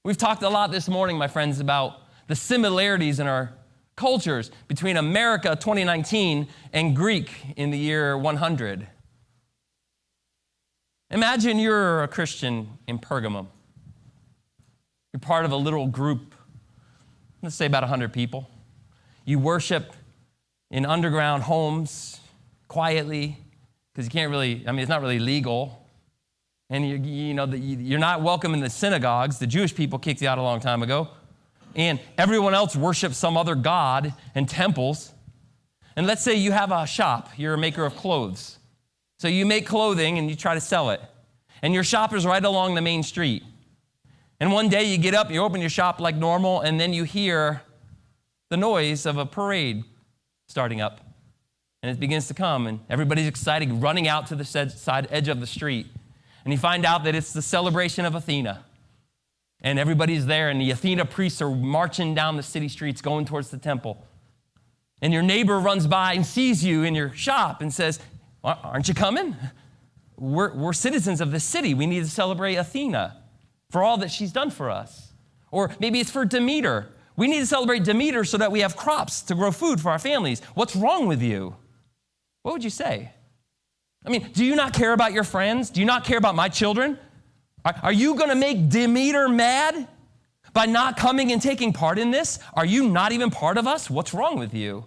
We've talked a lot this morning, my friends, about the similarities in our cultures between America 2019 and Greek in the year 100. Imagine you're a Christian in Pergamum. You're part of a little group, let's say about 100 people. You worship in underground homes quietly because you can't really, it's not really legal. And you're not welcome in the synagogues. The Jewish people kicked you out a long time ago. And everyone else worships some other god in temples. And let's say you have a shop. You're a maker of clothes. So you make clothing and you try to sell it. And your shop is right along the main street. And one day you get up, you open your shop like normal, and then you hear the noise of a parade starting up. And it begins to come, and everybody's excited, running out to the side edge of the street. And you find out that it's the celebration of Athena. And everybody's there, and the Athena priests are marching down the city streets going towards the temple. And your neighbor runs by and sees you in your shop and says, aren't you coming? We're citizens of this city. We need to celebrate Athena for all that she's done for us. Or maybe it's for Demeter. We need to celebrate Demeter so that we have crops to grow food for our families. What's wrong with you? What would you say? Do you not care about your friends? Do you not care about my children? Are you going to make Demeter mad by not coming and taking part in this? Are you not even part of us? What's wrong with you?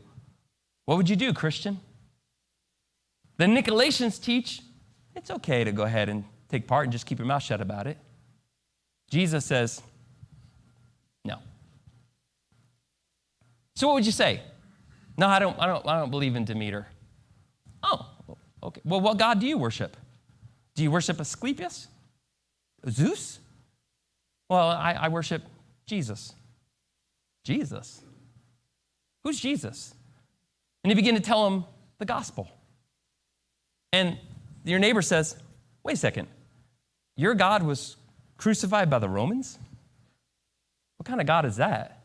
What would you do, Christian? The Nicolaitans teach it's okay to go ahead and take part and just keep your mouth shut about it. Jesus says, no. So what would you say? No, I don't believe in Demeter. Oh, okay. Well, what god do you worship? Do you worship Asclepius? Zeus? Well, I worship Jesus. Jesus? Who's Jesus? And you begin to tell him the gospel. And your neighbor says, wait a second, your God was crucified by the Romans? What kind of God is that?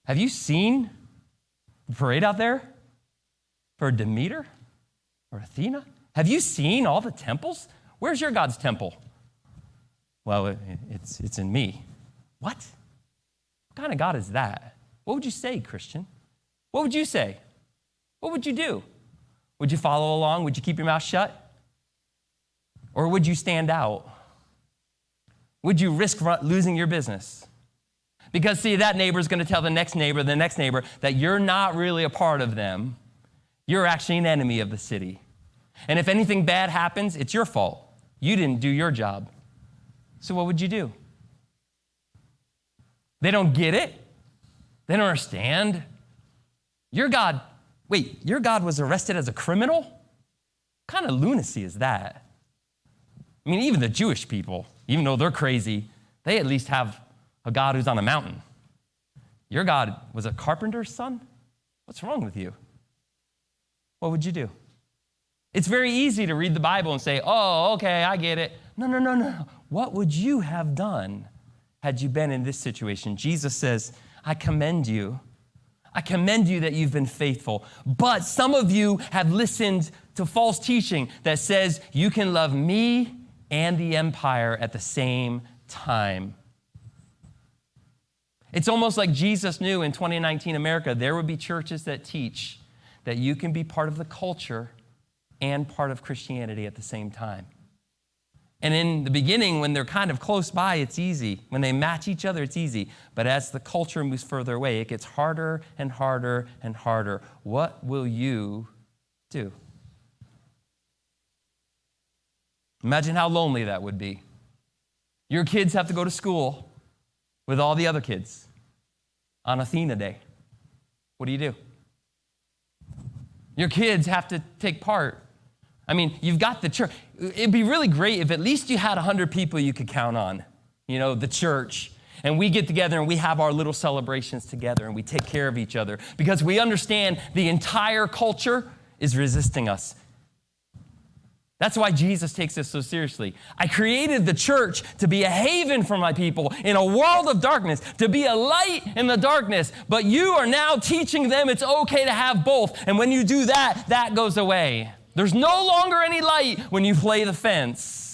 Have you seen the parade out there for Demeter or Athena? Have you seen all the temples? Where's your God's temple? Well, it's in me. What? What kind of God is that? What would you say, Christian? What would you say? What would you do? Would you follow along? Would you keep your mouth shut? Or would you stand out? Would you risk losing your business? Because, see, that neighbor is going to tell the next neighbor, that you're not really a part of them. You're actually an enemy of the city. And if anything bad happens, it's your fault. You didn't do your job. So what would you do? They don't get it. They don't understand. Your God was arrested as a criminal? What kind of lunacy is that? Even the Jewish people, even though they're crazy, they at least have a God who's on a mountain. Your God was a carpenter's son? What's wrong with you? What would you do? It's very easy to read the Bible and say, oh, okay, I get it. No. What would you have done had you been in this situation? Jesus says, I commend you. I commend you that you've been faithful. But some of you have listened to false teaching that says you can love me and the empire at the same time. It's almost like Jesus knew in 2019 America, there would be churches that teach that you can be part of the culture and part of Christianity at the same time. And in the beginning, when they're kind of close by, it's easy. When they match each other, it's easy. But as the culture moves further away, it gets harder and harder and harder. What will you do? Imagine how lonely that would be. Your kids have to go to school with all the other kids on Athena Day. What do you do? Your kids have to take part. You've got the church. It'd be really great if at least you had 100 people you could count on, the church. And we get together and we have our little celebrations together and we take care of each other because we understand the entire culture is resisting us. That's why Jesus takes this so seriously. I created the church to be a haven for my people in a world of darkness, to be a light in the darkness. But you are now teaching them it's okay to have both. And when you do that, that goes away. There's no longer any light when you play the fence.